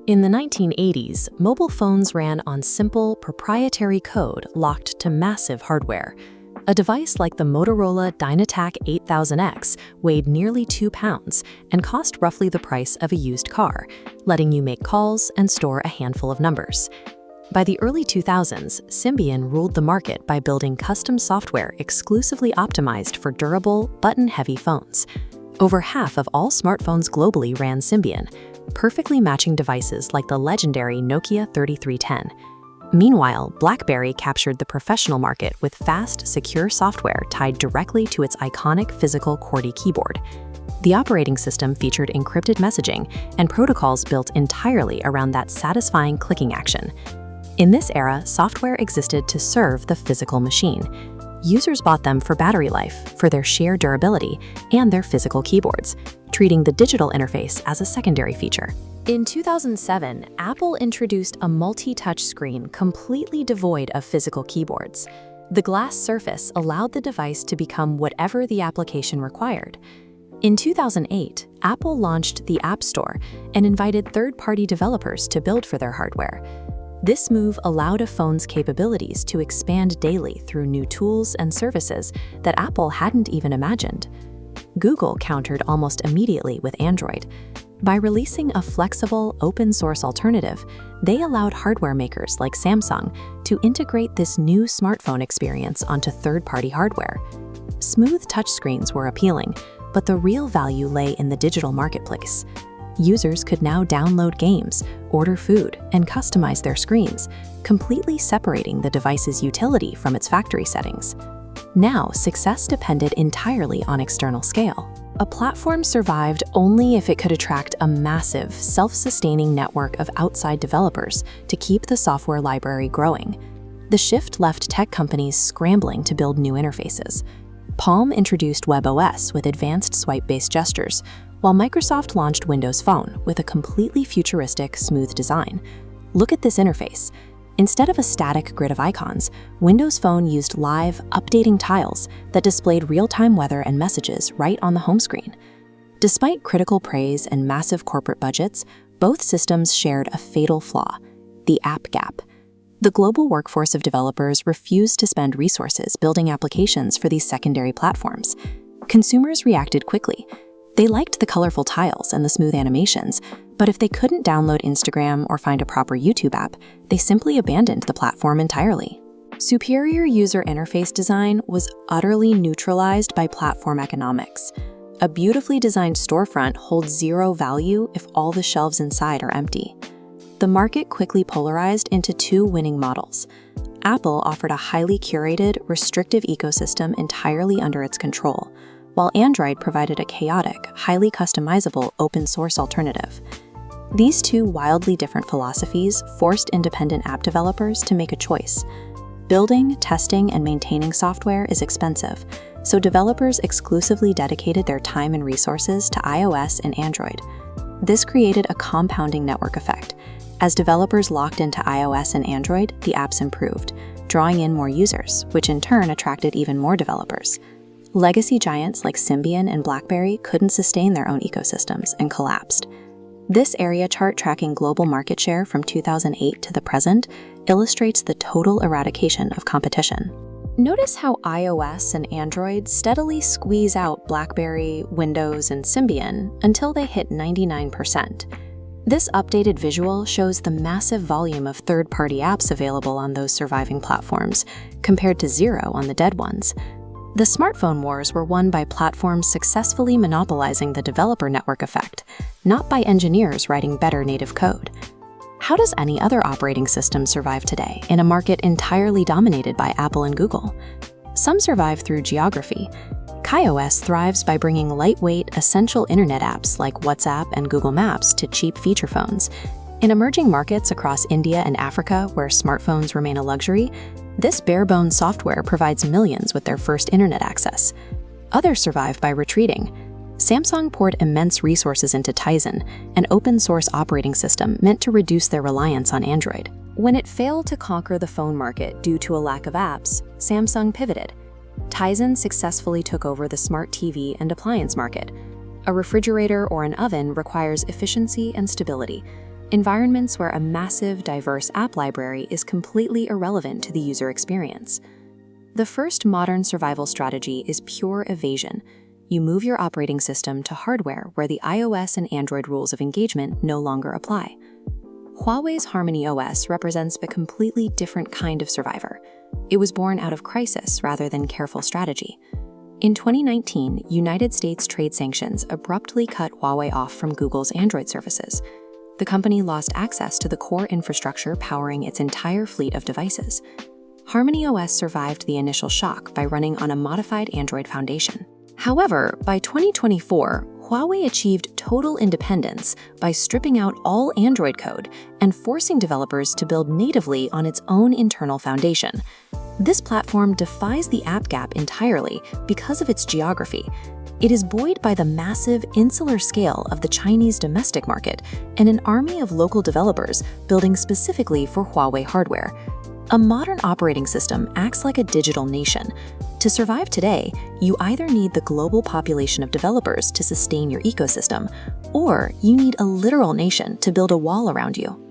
In the 1980s, mobile phones ran on simple, proprietary code locked to massive hardware. A device like the Motorola DynaTAC 8000X weighed nearly 2 pounds and cost roughly the price of a used car, letting you make calls and store a handful of numbers. By the early 2000s, Symbian ruled the market by building custom software exclusively optimized for durable, button-heavy phones. Over half of all smartphones globally ran Symbian, perfectly matching devices like the legendary Nokia 3310. Meanwhile, BlackBerry captured the professional market with fast, secure software tied directly to its iconic physical QWERTY keyboard. The operating system featured encrypted messaging and protocols built entirely around that satisfying clicking action. In this era, software existed to serve the physical machine. Users bought them for battery life, for their sheer durability, and their physical keyboards, treating the digital interface as a secondary feature. In 2007, Apple introduced a multi-touch screen completely devoid of physical keyboards. The glass surface allowed the device to become whatever the application required. In 2008, Apple launched the App Store and invited third-party developers to build for their hardware. This move allowed a phone's capabilities to expand daily through new tools and services that Apple hadn't even imagined. Google countered almost immediately with Android. By releasing a flexible, open-source alternative, they allowed hardware makers like Samsung to integrate this new smartphone experience onto third-party hardware. Smooth touchscreens were appealing, but the real value lay in the digital marketplace. Users could now download games, order food, and customize their screens, completely separating the device's utility from its factory settings. Now, success depended entirely on external scale. A platform survived only if it could attract a massive, self-sustaining network of outside developers to keep the software library growing. The shift left tech companies scrambling to build new interfaces. Palm introduced webOS with advanced swipe-based gestures, while Microsoft launched Windows Phone with a completely futuristic, smooth design. Look at this interface. Instead of a static grid of icons, Windows Phone used live, updating tiles that displayed real-time weather and messages right on the home screen. Despite critical praise and massive corporate budgets, both systems shared a fatal flaw: the app gap. The global workforce of developers refused to spend resources building applications for these secondary platforms. Consumers reacted quickly. They liked the colorful tiles and the smooth animations, but if they couldn't download Instagram or find a proper YouTube app, they simply abandoned the platform entirely. Superior user interface design was utterly neutralized by platform economics. A beautifully designed storefront holds zero value if all the shelves inside are empty. The market quickly polarized into two winning models. Apple offered a highly curated, restrictive ecosystem entirely under its control, while Android provided a chaotic, highly customizable open-source alternative. These two wildly different philosophies forced independent app developers to make a choice. Building, testing, and maintaining software is expensive, so developers exclusively dedicated their time and resources to iOS and Android. This created a compounding network effect. As developers locked into iOS and Android, the apps improved, drawing in more users, which in turn attracted even more developers. Legacy giants like Symbian and BlackBerry couldn't sustain their own ecosystems and collapsed. This area chart tracking global market share from 2008 to the present illustrates the total eradication of competition. Notice how iOS and Android steadily squeeze out BlackBerry, Windows, and Symbian until they hit 99%. This updated visual shows the massive volume of third-party apps available on those surviving platforms, compared to zero on the dead ones. The smartphone wars were won by platforms successfully monopolizing the developer network effect, not by engineers writing better native code. How does any other operating system survive today in a market entirely dominated by Apple and Google? Some survive through geography. KaiOS thrives by bringing lightweight, essential internet apps like WhatsApp and Google Maps to cheap feature phones. In emerging markets across India and Africa, where smartphones remain a luxury, this bare-bones software provides millions with their first internet access. Others survive by retreating. Samsung poured immense resources into Tizen, an open-source operating system meant to reduce their reliance on Android. When it failed to conquer the phone market due to a lack of apps, Samsung pivoted. Tizen successfully took over the smart TV and appliance market. A refrigerator or an oven requires efficiency and stability. environments where a massive, diverse app library is completely irrelevant to the user experience. The first modern survival strategy is pure evasion. You move your operating system to hardware where the iOS and Android rules of engagement no longer apply. Huawei's HarmonyOS represents a completely different kind of survivor. It was born out of crisis rather than careful strategy. In 2019, United States trade sanctions abruptly cut Huawei off from Google's Android services. The company lost access to the core infrastructure powering its entire fleet of devices. HarmonyOS survived the initial shock by running on a modified Android foundation. However, by 2024, Huawei achieved total independence by stripping out all Android code and forcing developers to build natively on its own internal foundation. This platform defies the app gap entirely because of its geography. It is buoyed by the massive, insular scale of the Chinese domestic market and an army of local developers building specifically for Huawei hardware. A modern operating system acts like a digital nation. To survive today, you either need the global population of developers to sustain your ecosystem, or you need a literal nation to build a wall around you.